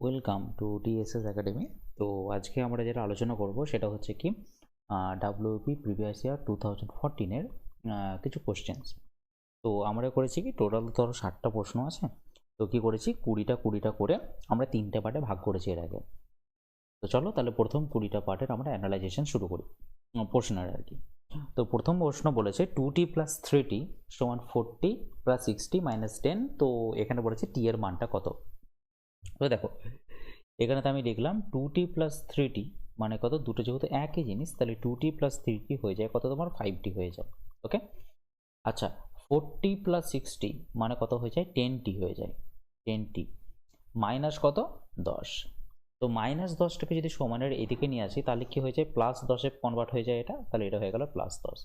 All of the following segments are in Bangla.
Welcome to TSS academy. তো আজকে আমরা যেটা আলোচনা করব সেটা হচ্ছে কি ডাব্লিউপি প্রিভিয়াস ইয়ার 2014-এর কিছু কোশ্চেন্স। তো আমরা করেছি কি টোটাল ধরো 60টা প্রশ্ন আছে। তো কি করেছি 20টা করে আমরা 3টে পার্টে ভাগ করেছি এর আগে। তো চলো তাহলে প্রথম 20টা পার্টের আমরা অ্যানালাইজেশন শুরু করি প্রশ্নের আর কি। তো প্রথম প্রশ্ন বলেছে 2t + 3t = 40 + 60 - 10। তো এখানে বলেছে টি এর মানটা কত। তো দেখো এখানে তো আমি লিখলাম 2t + 3t মানে কত, দুটো যেহেতু একই জিনিস তাহলে 2t + 3t হয়ে যায় কত, তোমার 5t হয়ে যায়। ওকে, আচ্ছা 40 + 60 মানে কত হয়ে যায়, 10t হয়ে যায়। 10t মাইনাস কত, 10। তো -10টাকে যদি সমানের এদিকে নিয়ে আসি তাহলে কি হয়ে যায়, +10-এ কনভার্ট হয়ে যায় এটা, তাহলে এটা হয়ে গেল +10।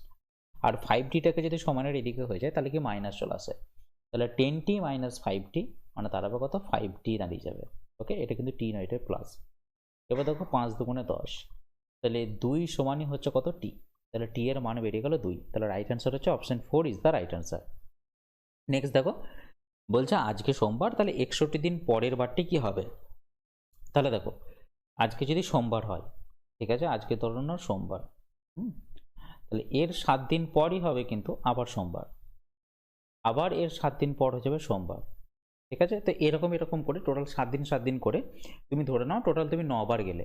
আর 5tটাকে যদি সমানের এদিকে হয়ে যায় তাহলে কি মাইনাস চলে আসে, তাহলে 10t - 5t মানে দাঁড়াবে কত, 5t দাঁড়িয়ে যাবে। ওকে, এটা কিন্তু টি নয়, এটা প্লাস। এবার দেখো 5 দুগুণে 10, তাহলে 2 সমানই হচ্ছে কত, টি। তাহলে টি এর মান বেরিয়ে গেল 2, তাহলে রাইট অ্যান্সার হচ্ছে option 4 is the right answer. Next দেখো বলছে আজকে সোমবার, তাহলে 61 দিন পরের বারটি কি হবে। তাহলে দেখো আজকে যদি সোমবার হয়, ঠিক আছে, আজকে ধরুন না সোমবার, তাহলে এর 7 দিন পরই হবে কিন্তু আবার সোমবার, আবার এর 7 দিন পর হয়ে যাবে সোমবার। ঠিক আছে, তো এরকম এরকম করে টোটাল 7 দিন করে তুমি ধরে নাও টোটাল তুমি 9 বার গেলে,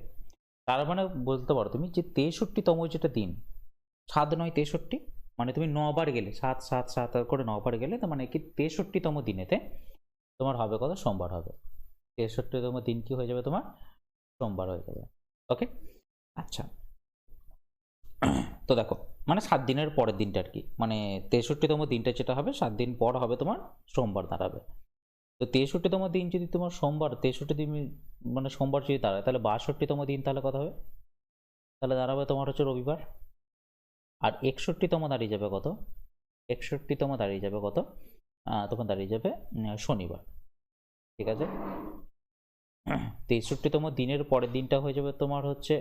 তার মানে বলতে পারো তুমি যে 63তম যেটা দিন, 7 9 63, মানে তুমি 9 বার গেলে, 7 7 7 করে 9 বার গেলে, তার মানে কি 63তম দিনেতে তোমার হবে কত, সোমবার হবে। 63তম দিন কি হয়ে যাবে তোমার, সোমবার হয়ে যাবে। ওকে, আচ্ছা তো দেখো মানে 7 দিনের পরের দিনটা আর কি, মানে 63তম দিনটা যেটা হবে 7 দিন পর হবে তোমার সোমবার দাঁড়াবে। তো 63তম দিন যদি তোমার সোমবার, 63 দিন মানে সোমবার যদি দাঁড়ায়, তাহলে 62তম দিন তাহলে কত হবে, তাহলে দাঁড়াবে তোমার হচ্ছে রবিবার। আর 61তম দাঁড়িয়ে যাবে কত, 61তম দাঁড়িয়ে যাবে কত, তখন দাঁড়িয়ে যাবে শনিবার। ঠিক আছে, 63তম দিনের পরের দিনটা হয়ে যাবে তোমার হচ্ছে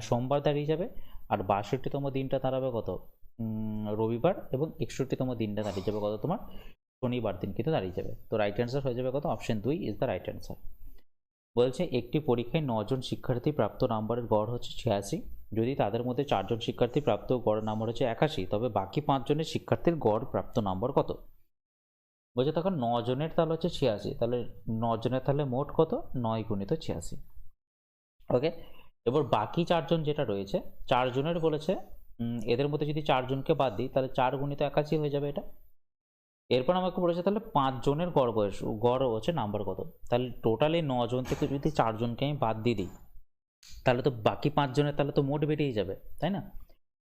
সোমবার দাঁড়িয়ে যাবে। আর 62তম দিনটা দাঁড়াবে কত, রবিবার। এবং 61তম দিনটা দাঁড়িয়ে যাবে কত, তোমার শনিবার দিন কিন্তু দাঁড়িয়ে যাবে। তো রাইট অ্যান্সার হয়ে যাবে কত, option 2 is the right answer. বলছে একটি পরীক্ষায় 9 জন শিক্ষার্থী প্রাপ্ত নম্বরের গড় হচ্ছে 86। যদি তাদের মধ্যে 4 জন শিক্ষার্থী প্রাপ্ত গড় নম্বর হচ্ছে 81, তবে বাকি 5 জনের শিক্ষার্থীর গড় প্রাপ্ত নম্বর কত। বলছে তখন 9 জনের তাহলে হচ্ছে 86, তাহলে 9 জনের তাহলে মোট কত, 9 × 86। ওকে, এবার বাকি 4 জন যেটা রয়েছে, 4 জনের বলেছে এদের মধ্যে যদি 4 জনকে বাদ দিই তাহলে 4 × 81 হয়ে যাবে এটা। এরপর আমাকে বলেছে তাহলে 5 জনের গড় বয়স, গড় হচ্ছে নাম্বার কত। তাহলে টোটালি 9 জন থেকে যদি 4 জনকে আমি বাদ দিয়ে দিই তাহলে তো বাকি 5 জনের তাহলে তো মোট বেরিয়ে যাবে, তাই না।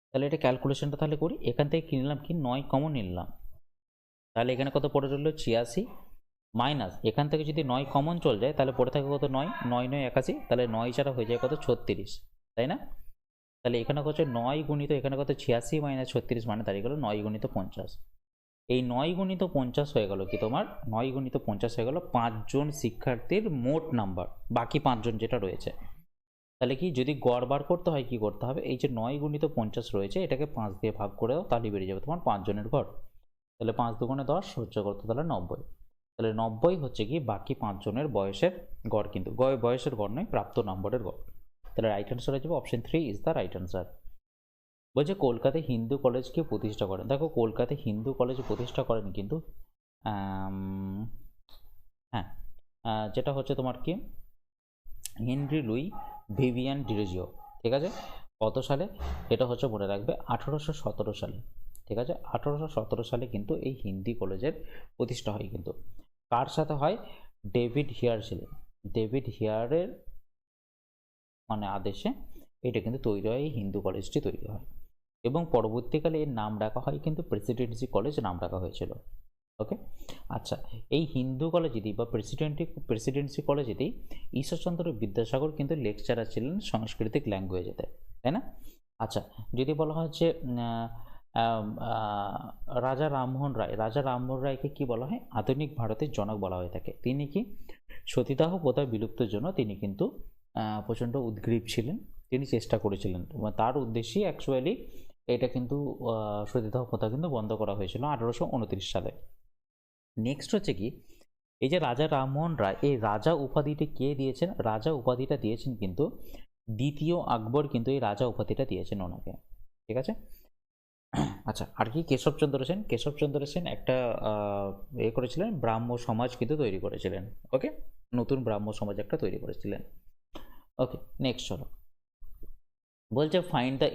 তাহলে এটা ক্যালকুলেশনটা তাহলে করি, এখান থেকে কি নিলাম, কি 9 কমন নিলাম, তাহলে এখানে কত পড়ে রইল 86, মাইনাস এখান থেকে যদি 9 কমন চলে যায় তাহলে পড়ে থাকে কত, 9 9 9 81, তাহলে 9 ছাড়া হয়ে যায় কত, 36, তাই না। তাহলে এখানে হচ্ছে 9 গুণিত এখানে কত, 86 - 36 মানে দাঁড়িয়ে গেল 9 × 50। এই 9 × 50 হয়ে গেল কি তোমার, 9 × 50 হয়ে গেল 5 জন শিক্ষার্থীর মোট নাম্বার, বাকি 5 জন যেটা রয়েছে। তাহলে কি যদি গড় বার করতে হয় কি করতে হবে, এই যে 9 × 50 রয়েছে এটাকে 5 দিয়ে ভাগ করে দাও, তাহলে বেরিয়ে যাবে তোমার 5 জনের গড়। তাহলে 5 দুগুণে 10 হচ্ছে কত, তাহলে 90। তাহলে 90 হচ্ছে কি বাকি 5 জনের বয়সের গড়, কিন্তু বয়সের গড় নয়, প্রাপ্ত নম্বরের গড়। তাহলে রাইট অ্যান্সার হয়ে যাবে option 3 is the right answer. বলছে কলকাতায় হিন্দু কলেজ কে প্রতিষ্ঠা করেন। দেখো কলকাতায় হিন্দু কলেজ প্রতিষ্ঠা করেন কিন্তু হ্যাঁ, যেটা হচ্ছে তোমার কি হেনরি লুই ভিভিয়ান ডিরোজিও। ঠিক আছে, কত সালে, এটা হচ্ছে মনে রাখবে 1817 সালে। ঠিক আছে, 1817 সালে কিন্তু এই হিন্দি কলেজের প্রতিষ্ঠা হয়, কিন্তু কার সাথে হয়, ডেভিড হিয়ার ছিলেন, ডেভিড হিয়ারের মানে আদেশে এটা কিন্তু তৈরি হয়, এই হিন্দু কলেজটি তৈরি হয়। এবং পরবর্তীকালে এর নাম রাখা হয় কিন্তু প্রেসিডেন্সি কলেজ নাম রাখা হয়েছিল। ওকে, আচ্ছা এই হিন্দু কলেজেতেই বা প্রেসিডেন্সি কলেজেতেই ঈশ্বরচন্দ্র বিদ্যাসাগর কিন্তু লেকচারার ছিলেন সাংস্কৃতিক ল্যাঙ্গুয়েজেতে, তাই না। আচ্ছা যদি বলা হয় যে রাজা রামমোহন রায়, রাজা রামমোহন রায়কে কি বলা হয়, আধুনিক ভারতের জনক বলা হয়ে থাকে। তিনি কি সতীদাহ প্রথা বিলুপ্তের জন্য তিনি কিন্তু প্রচণ্ড উদ্গ্রীব ছিলেন, তিনি চেষ্টা করেছিলেন, তার উদ্দেশ্যেই অ্যাকচুয়ালি এটা কিন্তু সতীদাহ প্রথা কিন্তু বন্ধ করা হয়েছিল 1829 সালে। নেক্সট হচ্ছে কি এই যে রাজা রামমোহন রায়, এই রাজা উপাধিটি কে দিয়েছেন? রাজা উপাধিটা দিয়েছেন কিন্তু দ্বিতীয় আকবর কিন্তু এই রাজা উপাধিটা দিয়েছেন ওনাকে। ঠিক আছে। আচ্ছা, আর কি কেশবচন্দ্র সেন? কেশবচন্দ্র সেন একটা করেছিলেন, ব্রাহ্ম সমাজ কিন্তু তৈরি করেছিলেন। ওকে, নতুন ব্রাহ্ম সমাজ একটা তৈরি করেছিলেন। ওকে, নেক্সট চলো। বলছে ফাইন্ড দ্য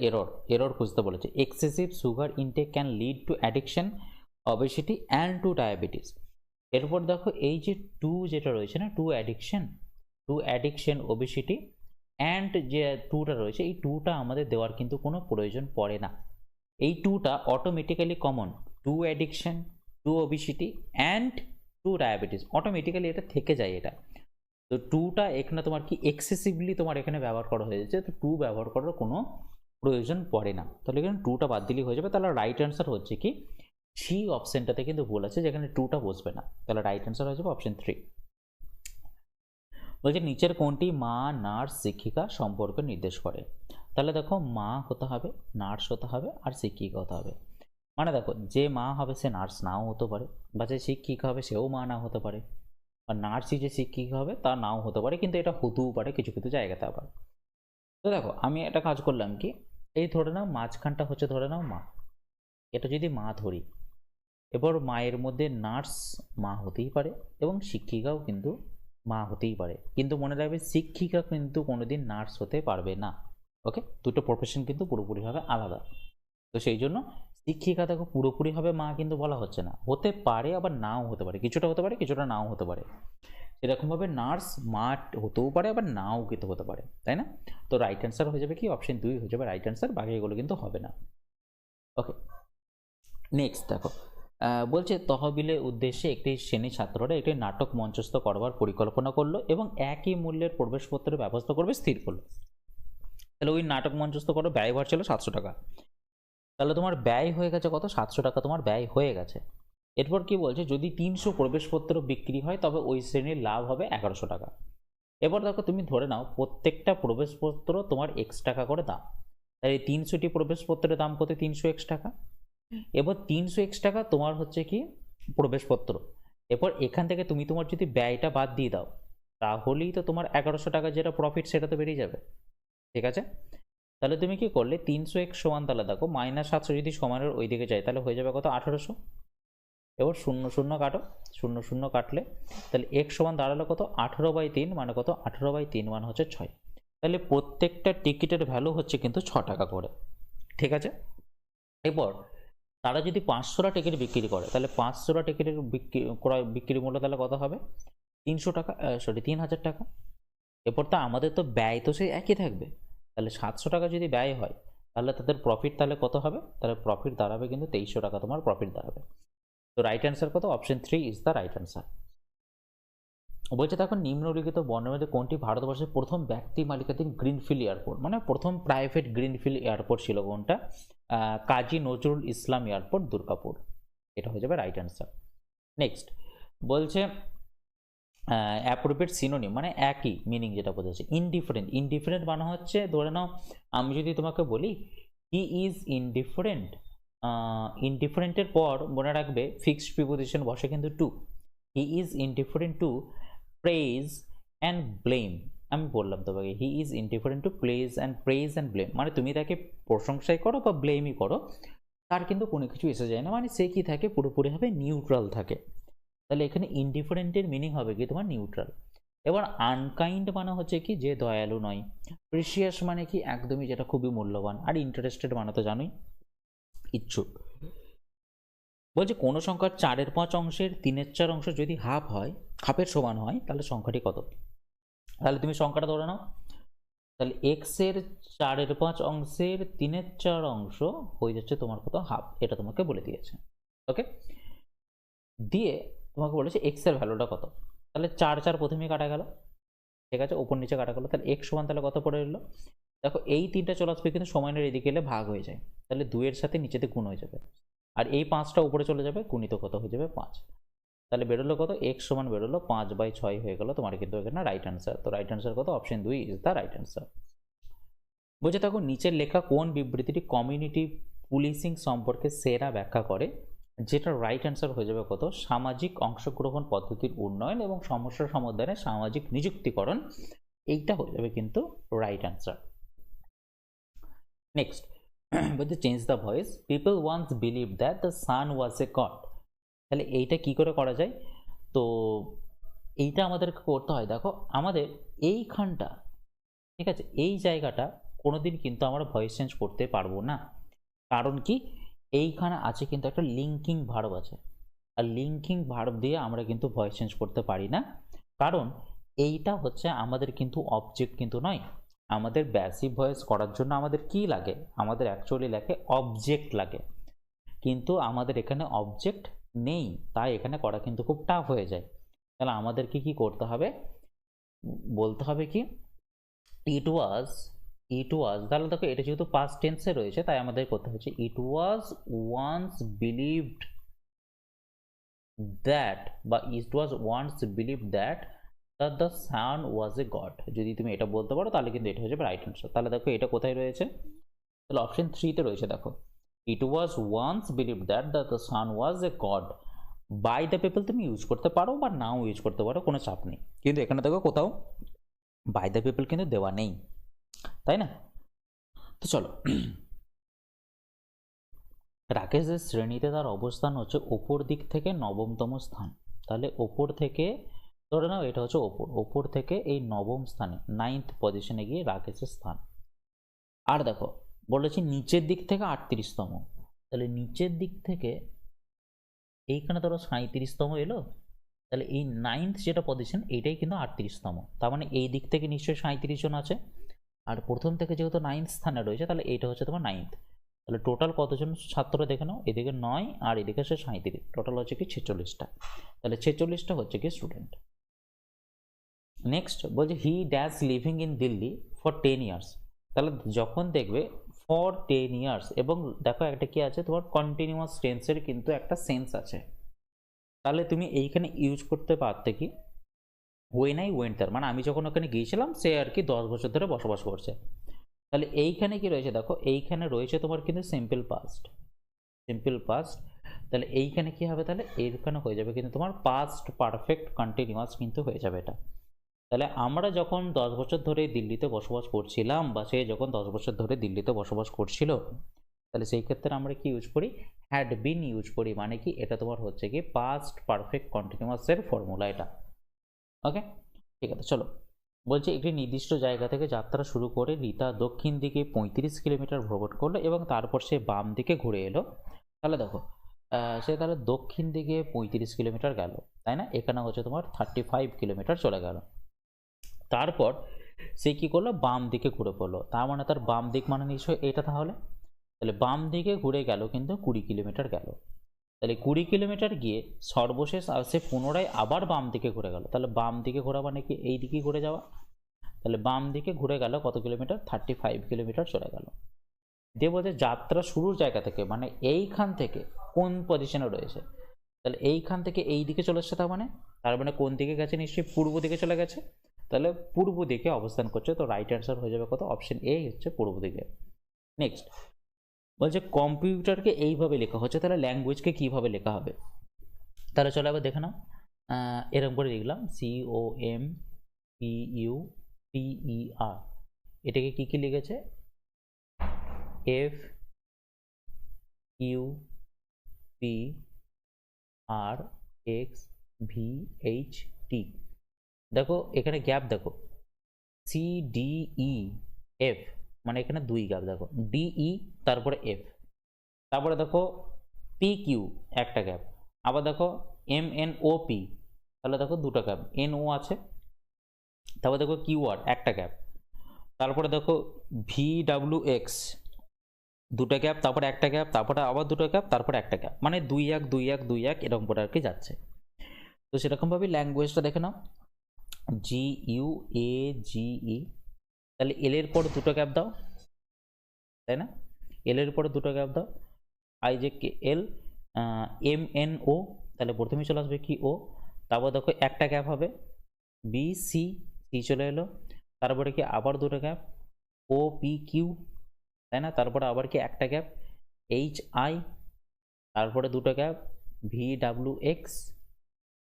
এরর খুঁজতে বলেছে। Excessive sugar intake can lead to addiction, obesity and to diabetes. এরপর দেখো এই যে টু যেটা রয়েছে না, টু অ্যাডিকশন ওবেসিটি অ্যান্ড যে টুটা রয়েছে, এই টুটা আমাদের দেওয়ার কিন্তু কোনো প্রয়োজন পড়ে না। এই টুটা automatically common, to addiction, to obesity and to diabetes, automatically এটা থেকে যায় এটা। তো টুটা এখানে তোমার কি এক্সেসিভলি তোমার এখানে ব্যবহার করা হয়েছে, তো টু ব্যবহার করার কোনো প্রয়োজন পড়ে না। তাহলে এখানে টুটা বাদ দিলেই হয়ে যাবে। তাহলে রাইট অ্যান্সার হচ্ছে কি সি অপশনটাতে কিন্তু ভুল আছে, যেখানে টুটা বসবে না। তাহলে রাইট অ্যান্সার হয়ে যাবে অপশন 3। বলছে নিচের কোনটি মা, নার্স, শিক্ষিকা সম্পর্কে নির্দেশ করে? তাহলে দেখো মা হতে হবে, নার্স হতে হবে, আর শিক্ষিকা হতে হবে। মানে দেখো যে মা হবে সে নার্স নাও হতে পারে, বা যে শিক্ষিকা হবে সেও মা না হতে পারে, আর নার্সই যে শিক্ষিকা হবে তা নাও হতে পারে, কিন্তু এটা হতেও পারে কিছু কিছু জায়গাতে আবার। তো দেখো আমি একটা কাজ করলাম কি, এই ধরে নাও মাঝখানটা হচ্ছে ধরে নাও মা, এটা যদি মা ধরি, এবার মায়ের মধ্যে নার্স মা হতেই পারে এবং শিক্ষিকাও কিন্তু মা হতেই পারে, কিন্তু মনে রাখবে শিক্ষিকা কিন্তু কোনোদিন নার্স হতে পারবে না। ওকে, দুটো প্রফেশন কিন্তু পুরোপুরিভাবে আলাদা। তো সেই জন্য শিক্ষিকা দেখো পুরোপুরিভাবে মা কিন্তু বলা হচ্ছে না, হতে পারে আবার নাও হতে পারে, কিছুটা হতে পারে কিছুটা নাও হতে পারে। সেরকমভাবে নার্স মা হতেও পারে আবার নাও কিন্তু হতে পারে, তাই না? তো রাইট অ্যান্সার হয়ে যাবে কি অপশন 2 হয়ে যাবে রাইট অ্যান্সার, বাকি এগুলো কিন্তু হবে না। ওকে, নেক্সট দেখো বলছে তহবিলের উদ্দেশ্যে একটি শ্রেণী ছাত্ররা একটি নাটক মঞ্চস্থ করবার পরিকল্পনা করলো এবং একই মূল্যের প্রবেশপত্রের ব্যবস্থা করবে স্থির করলো। তাহলে ওই নাটক মঞ্চস্থ করো, ব্যয়ভার ছিল 700 টাকা। তাহলে তোমার ব্যয় হয়ে গেছে কত? 700 টাকা তোমার ব্যয় হয়ে গেছে। এরপর কি বলছে, যদি 300 প্রবেশপত্র বিক্রি হয় তবে ওই শ্রেণীর লাভ হবে 1100 টাকা। এবার দেখো তুমি ধরে নাও প্রত্যেকটা প্রবেশপত্র তোমার x টাকা করে দাম, তাই 300টি প্রবেশপত্রের দাম কত? 300 x টাকা। এবার 300 x টাকা তোমার হচ্ছে কি প্রবেশপত্র। এরপর এখান থেকে তুমি তোমার যদি ব্যয়টা বাদ দিয়ে দাও, তাহলেই তো তোমার 1100 টাকা যেটা প্রফিট সেটা তো বেরিয়ে যাবে। ঠিক আছে, তাহলে তুমি কি করলে 300 x সমান, তাহলে দেখো -700 যদি সমানের ওই দিকে যায় তাহলে হয়ে যাবে কত? 1800। এবার 0 0 কাটো, 0 0 কাটলে তাহলে x সমান দাঁড়ালো কত? 18/3 মানে কত? 18/3 মানে হচ্ছে 6। তাহলে প্রত্যেকটা টিকিটের ভ্যালু হচ্ছে কিন্তু 6 টাকা করে। ঠিক আছে, এরপর তারা যদি 500টা টিকিট বিক্রি করে তাহলে 500টা টিকিটের বিক্রি মূল্য তাহলে কত হবে? 300 টাকা, সরি 3000 টাকা। এরপর তো আমাদের তো ব্যয় তো সেই একই থাকবে, তাহলে 700 টাকা যদি ব্যয় হয় তাহলে তাদের প্রফিট তাহলে কত হবে? তাহলে প্রফিট দাঁড়াবে কিন্তু 2300 টাকা তোমার প্রফিট দাঁড়াবে। তো রাইট অ্যান্সার কত? Option 3 is the right answer. বলছে দেখো নিম্নলিখিত বর্ণের মধ্যে কোনটি ভারতবর্ষের প্রথম ব্যক্তি মালিকাধীন গ্রিনফিল্ড এয়ারপোর্ট, মানে প্রথম প্রাইভেট গ্রিনফিল্ড এয়ারপোর্ট ছিল কোনটা? কাজী নজরুল ইসলাম এয়ারপোর্ট, দুর্গাপুর। এটা হয়ে যাবে রাইট অ্যান্সার। নেক্সট বলছে অ্যাপ্রোপ্রিয়েট সিনোনিম মানে একই মিনিং যেটা বোঝাচ্ছে। ইনডিফারেন্ট মানে হচ্ছে ধরে নাও আমি যদি তোমাকে বলি হি ইজ ইনডিফারেন্ট, ইনডিফারেন্টের পর মনে রাখবে ফিক্সড প্রিপোজিশন বসে কিন্তু to. He is indifferent to praise and blame. আমি বললাম তোমাকে he is indifferent to praise and blame, মানে তুমি তাকে প্রশংসাই করো বা ব্লেমই করো, তার কিন্তু কোনো কিছু এসে যায় না, মানে সে কি থাকে পুরোপুরিভাবে নিউট্রাল থাকে। তাহলে এখানে ইনডিফারেন্টের মিনিং হবে কি তোমার নিউট্রাল। এবার আনকাইন্ড মানে হচ্ছে কি যে দয়ালু নয়। প্রিসিয়াস মানে কি একদমই যেটা খুবই মূল্যবান। আর ইন্টারেস্টেড মানে তো জানোই ইচ্ছুক। বলছে কোনো সংখ্যার 4/5 অংশের 3/4 অংশ যদি হাফের সমান হয় তাহলে সংখ্যাটি কত? তাহলে তুমি সংখ্যাটা ধরে নাও, তাহলে এক্স এর 4/5 অংশের 3/4 অংশ হয়ে যাচ্ছে তোমার কত? হাফ। এটা তোমাকে বলে দিয়েছে। ওকে, দিয়ে তোমাকে বলেছে এক্স এর ভ্যালুটা কত। তাহলে 4 প্রথমেই কাটা গেল, ঠিক আছে, ওপর নিচে কাটা গেল, তাহলে এক্স সমান তাহলে কত পড়ে এলো? দেখো এই 3টা চলে আসবে কিন্তু সমানের এদিকে এলে ভাগ হয়ে যায়, তাহলে 2 এর সাথে নিচেতে গুণ হয়ে যাবে, আর এই 5টা উপরে চলে যাবে, গুণিত কত হয়ে যাবে? 5। তাহলে বেরোলো কত? এক্স সমান বেরোলো 5/6 হয়ে গেল তোমার কিন্তু এখানে রাইট অ্যান্সার। তো রাইট অ্যান্সার কত? Option 2 is the right answer. বলছে দেখো নিচের লেখা কোন বিবৃতিটি কমিউনিটি পুলিশিং সম্পর্কে সেরা ব্যাখ্যা করে? যেটা রাইট অ্যান্সার হয়ে যাবে কত, সামাজিক অংশগ্রহণ পদ্ধতির উন্নয়ন এবং সমস্যা সমাধানে সামাজিক নিযুক্তিকরণ, এইটা হয়ে যাবে কিন্তু রাইট অ্যান্সার। নেক্সট বলতে change the voice, people once believe that the sun was a god. তাহলে এইটা কি করে করা যায়? তো এইটা আমাদেরকে করতে হয়, দেখো আমাদের এইখানটা, ঠিক আছে, এই জায়গাটা কোনোদিন কিন্তু আমরা ভয়েস চেঞ্জ করতে পারবো না। কারণ কি, এইখানে আছে কিন্তু একটা লিঙ্কিং ভার্ব আছে, আর লিঙ্কিং ভার্ব দিয়ে আমরা কিন্তু ভয়েস চেঞ্জ করতে পারি না। কারণ এইটা হচ্ছে আমাদের কিন্তু অবজেক্ট কিন্তু নয়। আমাদের প্যাসিভ ভয়েস করার জন্য আমাদের কি লাগে, আমাদের অ্যাকচুয়ালি লাগে অবজেক্ট লাগে, কিন্তু আমাদের এখানে অবজেক্ট নেই, তাই এখানে করা কিন্তু খুব টাফ হয়ে যায়। তাহলে আমাদেরকে কি করতে হবে, বলতে হবে কি ইট ওয়াজ, তাহলে দেখো এটা যেহেতু পাস্ট টেন্সে রয়েছে তাই আমাদের করতে হচ্ছে it was once believed that, বা it was once believed that the sun was a god. যদি তুমি এটা বলতে পারো তাহলে কিন্তু এটা হয়ে যাবে রাইট অ্যান্সার। তাহলে দেখো এটা কোথায় রয়েছে, তাহলে অপশন 3-তে রয়েছে। দেখো it was once believed that the sun was a god, by the people তুমি ইউজ করতে পারো বা নাও ইউজ করতে পারো, কোনো চাপ নেই। কিন্তু এখানে দেখো কোথাও বাই দ্য পিপল কিন্তু দেওয়া নেই, তাই না? তো চলো, রাকেশের শ্রেণীতে তার অবস্থান হচ্ছে ওপর দিক থেকে নবমতম স্থান। তাহলে ওপর থেকে ধরে নাও এটা হচ্ছে ওপর থেকে এই নবম স্থানে 9th পজিশনে গিয়ে রাকেশের স্থান। আর দেখো বলেছি নিচের দিক থেকে 38তম, তাহলে নিচের দিক থেকে এইখানে ধরো 37তম এলো, তাহলে এই 9th যেটা পজিশন এইটাই কিন্তু 38তম, তার মানে এই দিক থেকে নিশ্চয়ই 37 জন আছে। আর প্রথম থেকে যেহেতু 9th স্থানে রয়েছে তাহলে এইটা হচ্ছে তোমার 9th। তাহলে টোটাল কতজন ছাত্র দেখে নাও, এদিকে 9 আর এদিকে সে 37, টোটাল হচ্ছে কি 46টা। তাহলে 46টা হচ্ছে কি স্টুডেন্ট। নেক্সট বলছে he dash living in Delhi for 10 years. তাহলে যখন দেখবে ফর 10 ইয়ার্স, এবং দেখো একটা কি আছে তোমার কন্টিনিউয়াস টেন্সের কিন্তু একটা সেন্স আছে, তাহলে তুমি এইখানে ইউজ করতে পারতে কি ওয়েন আই ওয়েন্ট দেয়ার, মানে আমি যখন ওখানে গিয়েছিলাম সে আর কি 10 বছর ধরে বসবাস করছে। তাহলে এইখানে কি রয়েছে, দেখো এইখানে রয়েছে তোমার কিন্তু সিম্পল পাস্ট, তাহলে এইখানে কি হবে, তাহলে এইখানে হয়ে যাবে কিন্তু তোমার পাস্ট পারফেক্ট কন্টিনিউয়াস কিন্তু হয়ে যাবে এটা। তাহলে আমরা যখন 10 বছর ধরে দিল্লিতে বসবাস করছিলাম, বা সে যখন 10 বছর ধরে দিল্লিতে বসবাস করছিল, তাহলে সেই ক্ষেত্রে আমরা কি ইউজ করি, হ্যাড বিন ইউজ করি, মানে কি এটা তোমার হচ্ছে কি পাস্ট পারফেক্ট কন্টিনিউয়াসের ফর্মুলা এটা। ওকে, ঠিক আছে। চলো বলছে একটি নির্দিষ্ট জায়গা থেকে যাত্রা শুরু করে রীতা দক্ষিণ দিকে 35 কিলোমিটার ভ্রমণ করলো এবং তারপর সে বাম দিকে ঘুরে এলো। তাহলে দেখো সে তাহলে দক্ষিণ দিকে 35 কিলোমিটার গেল, তাই না? এখানে হচ্ছে তোমার 35 কিলোমিটার চলে গেল। তারপর সে কি করলো, বাম দিকে ঘুরে পড়লো, তার মানে তার বাম দিক মানে নিশ্চয়ই এটা, তাহলে বাম দিকে ঘুরে গেল কিন্তু 20 কিলোমিটার গেল। তাহলে 20 কিলোমিটার গিয়ে সর্বশেষ সে পুনরায় আবার বাম দিকে ঘুরে গেল। তাহলে বাম দিকে ঘোরা মানে কি এই দিকে ঘুরে যাওয়া। তাহলে বাম দিকে ঘুরে গেল কত কিলোমিটার, 35 কিলোমিটার চলে গেল। দিয়ে বলছে যাত্রা শুরুর জায়গা থেকে, মানে এইখান থেকে কোন পজিশনে রয়েছে, তাহলে এইখান থেকে এই দিকে চলে এসছে, তার মানে কোন দিকে গেছে, নিশ্চয়ই পূর্ব দিকে চলে গেছে। তাহলে পূর্ব দিকে অবস্থান করছে, তো রাইট অ্যান্সার হয়ে যাবে কত, অপশন এ হচ্ছে পূর্ব দিকে। নেক্সট বলছে কম্পিউটারকে এইভাবে লেখা হচ্ছে, তাহলে ল্যাঙ্গুয়েজকে কিভাবে লেখা হবে। তাহলে চলো আবার দেখে নাও, এরকম করে লিখলাম COMPUTER, এটাকে কি কি লিখেছে, FUPRXVHT। দেখো এখানে গ্যাপ দেখো, CDEF, মানে এখানে 2 গ্যাপ দেখো, DE তারপরে F, তারপরে দেখো PQ একটা গ্যাপ, আবার দেখো MNOP, তাহলে দেখো 2টা গ্যাপ, NO আছে, তারপর দেখো কিওয়ার্ড একটা গ্যাপ, তারপরে দেখো VWX 2টা গ্যাপ, তারপরে একটা গ্যাপ, তারপরে আবার 2টা গ্যাপ, তারপরে একটা গ্যাপ, মানে 2-1 2-1 2-1 এরকম করে আর কি যাচ্ছে। তো সেরকমভাবে ল্যাঙ্গুয়েজটা দেখে নাও, GUAGE, তাহলে এল এর পর 2টা গ্যাপ দাও, তাই না? এল এর পরে 2টা গ্যাপ দাও, IJKL MNO, তাহলে প্রথমেই চলে আসবে কি ও, তারপর দেখো একটা গ্যাপ হবে, BC চলে এলো, তারপরে কি আবার 2টা গ্যাপ, OPQ, তাই না? তারপরে আবার কি একটা গ্যাপ, HI, তারপরে দুটো গ্যাপ ভি ডাব্লিউ এক্স,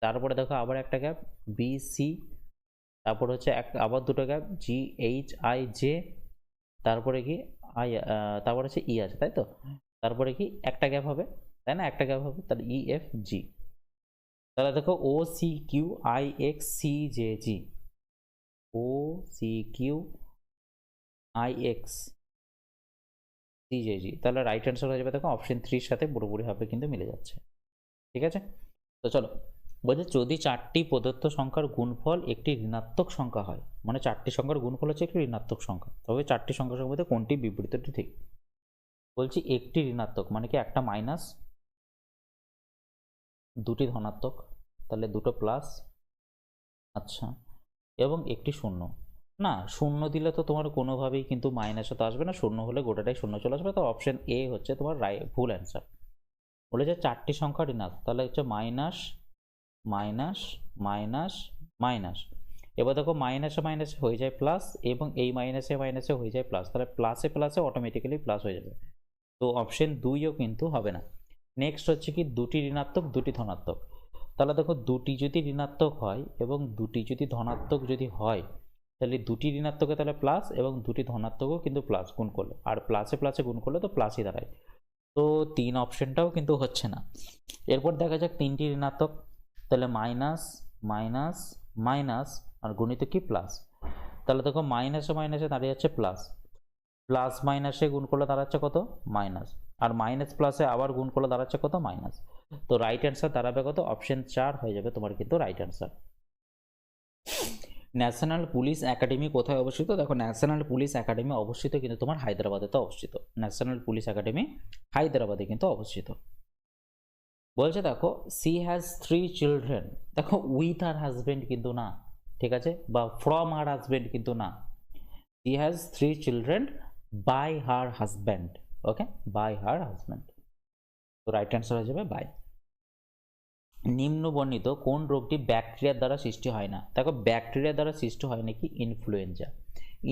তারপরে দেখো আবার একটা গ্যাপ বি সি, তারপর হচ্ছে আবার দুটো gap G H I J, তারপরে কি আই, তারপর হচ্ছে ই আছে তাই তো, তারপরে কি একটা গ্যাপ হবে তাই না, একটা গ্যাপ হবে, তাহলে ই এফ জি। তাহলে দেখো O C Q I X C J G, O C Q I X C J G, তাহলে রাইট অ্যান্সার হয়ে যাবে দেখো অপশন 3 এর সাথে পুরোপুরিভাবে কিন্তু মিলে যাচ্ছে। ঠিক আছে, তো চলো, বলছে যদি চারটি প্রদত্ত সংখ্যার গুণফল একটি ঋণাত্মক সংখ্যা হয়, মানে চারটি সংখ্যার গুণফল হচ্ছে একটি ঋণাত্মক সংখ্যা, তবে চারটি সংখ্যার মধ্যে কোনটি বিপরীতটি ঠিক। বলছি একটি ঋণাত্মক মানে কি একটা মাইনাস, দুটি ধনাত্মক তাহলে দুটো প্লাস, আচ্ছা, এবং একটি শূন্য। না, শূন্য দিলে তো তোমার কোনোভাবেই কিন্তু মাইনাসে তো আসবে না, শূন্য হলে গোটাটাই শূন্য চলে আসবে, তো অপশন এ হচ্ছে তোমার ভুল অ্যান্সার। বলে যে চারটি সংখ্যা ঋণাত্মক তাহলে হচ্ছে মাইনাস মাইনাস মাইনাস মাইনাস, এবার দেখো মাইনাসে মাইনাসে হয়ে যায় প্লাস, এবং এই মাইনাসে মাইনাসে হয়ে যায় প্লাস, তাহলে প্লাসে প্লাসে অটোমেটিক্যালি প্লাস হয়ে যাবে, তো অপশন 2ও কিন্তু হবে না। নেক্সট হচ্ছে কি দুটি ঋণাত্মক দুটি ধনাত্মক, তাহলে দেখো দুটি যদি ঋণাত্মক হয় এবং দুটি যদি ধনাত্মক যদি হয়, তাহলে দুটি ঋণাত্মকে তাহলে প্লাস এবং দুটি ধনাত্মকও কিন্তু প্লাস গুণ করলে, আর প্লাসে প্লাসে গুণ করলে তো প্লাসই দাঁড়ায়, তো 3 অপশনটাও কিন্তু হচ্ছে না। এরপর দেখা যাক তিনটি ঋণাত্মক, তাহলে মাইনাস মাইনাস মাইনাস আর গণিত কি প্লাস, তাহলে দেখো মাইনাসে মাইনাসে দাঁড়িয়ে যাচ্ছে প্লাস, প্লাস মাইনাসে গুণ করলে দাঁড়াচ্ছে কত মাইনাস, আর মাইনাস প্লাসে আবার গুণ করলে দাঁড়াচ্ছে কত মাইনাস, তো রাইট অ্যান্সার দাঁড়াবে কত অপশন 4 হয়ে যাবে তোমার কিন্তু right answer. National police academy কোথায় অবস্থিত, দেখো ন্যাশনাল পুলিশ একাডেমি অবস্থিত কিন্তু তোমার হায়দ্রাবাদে তো অবস্থিত, ন্যাশনাল পুলিশ একাডেমি হায়দ্রাবাদে কিন্তু অবস্থিত। বলছে দেখো সি হ্যাজ 3 চিলড্রেন, দেখো উইথ আর হাজবেন্ড কিন্তু না, ঠিক আছে, বা ফ্রম আর হাজবেন্ড কিন্তু না, she has 3 children by her husband, okay, by her husband, তো রাইট অ্যান্সার হয়ে যাবে বাই। নিম্ন বর্ণিত কোন রোগটি ব্যাকটেরিয়ার দ্বারা সৃষ্টি হয় না, দেখো ব্যাকটেরিয়া দ্বারা সৃষ্টি হয় নাকি ইনফ্লুয়েঞ্জা,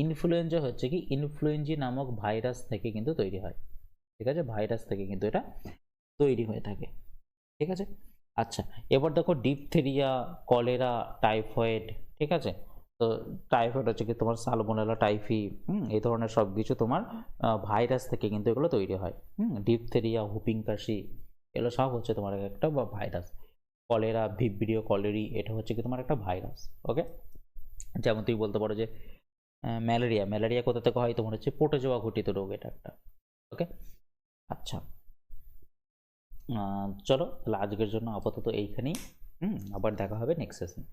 ইনফ্লুয়েঞ্জা হচ্ছে কি ইনফ্লুয়েঞ্জি নামক ভাইরাস থেকে কিন্তু তৈরি হয়, ঠিক আছে, ভাইরাস থেকে কিন্তু এটা তৈরি হয়ে থাকে, ঠিক আছে। আচ্ছা, এবার দেখো ডিপথেরিয়া, কলেরা, টাইফয়েড, ঠিক আছে, তো টাইফয়েড হচ্ছে কি তোমার সালমোনেলা টাইফি, এই ধরনের সব কিছু তোমার ভাইরাস থেকে কিন্তু এগুলো তৈরি হয়, ডিপথেরিয়া, হুপিং কাশি, এগুলো সব হচ্ছে তোমার একটা ভাইরাস, কলেরা, ভিব্রিও কলেরি, এটা হচ্ছে কি তোমার একটা ভাইরাস, ওকে। যেমন তুমি বলতে পারো যে ম্যালেরিয়া, ম্যালেরিয়া কোথা থেকে হয়, তোমার হচ্ছে প্রোটোজোয়া ঘটিত রোগ, এটা একটা, ওকে। আচ্ছা, চলো তাহলে আজকের জন্য আপাতত এইখানেই, আবার দেখা হবে নেক্সট সেশন।